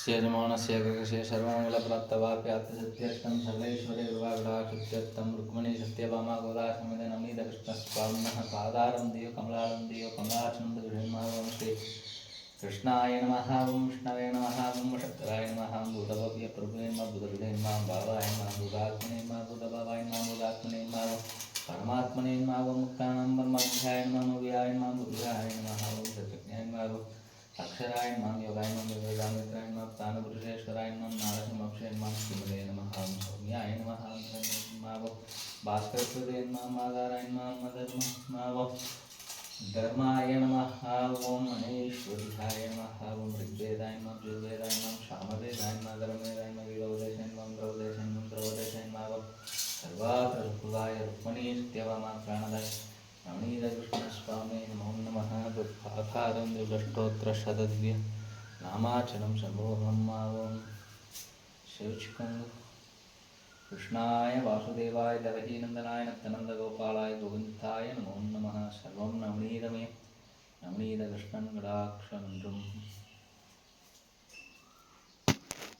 यजमानस्य गगस्य सर्वमङ्गलप्राप्तवाप्यात्तसत्यर्थं सर्वैश्वर्यविभागडाकृत्यर्थं रुक्मिणी सत्यभामा गोदासमिदनमिदकृष्णस्वामिनः पादारं देव कमलाचं दुर्हिमावं श्री कृष्णाय नमः ओं विष्णवे नमः ओं शक्तराय नमः भूतभव्य प्रभुवे नमः बुधविदे नमः भावाय नमः बुधात्मने नमः बुधभवाय नमः बुधात्मने नमः परमात्मने नमः ओं मुक्तानां ब्रह्मध्याय नमः मूर्याय नमः बुद्धाय नमः ओं सत्यज्ञाय नमः अक्षराय नमः योगाय नमः वेदामित्राय नमः प्राणपुरुषेश्वराय नमः नारसिंहक्षे नमः श्रीमते नमः ओं सौम्याय नमः ओं नमः भास्करकृते नमः मादाराय नमः मदर्मः धर्माय नमः ओं महेश्वराय नमः ओं ऋग्वेदाय नमः यजुर्वेदाय नमः सामवेदाय नमः धर्मवेदाय नमः वीरवदेशाय नमः द्रवदेशाय नमः द्रवदेशाय नमः सर्वात्र सुखदाय रुक्मिणी सत्यभामा प्राणदाय रमणीयकृष्णस्वामी नमो नमः दुर्भाखारं दुर्गष्टोत्तरशतदिव्य नामाचलं सम्पूर्णं ओं शिवचिकं कृष्णाय वासुदेवाय देवकीनन्दनाय नन्दनन्दगोपालाय गोविन्दाय नमो नमः सर्वं नवनीतमे नवनीतकृष्णं गडाक्षमन्त्रम्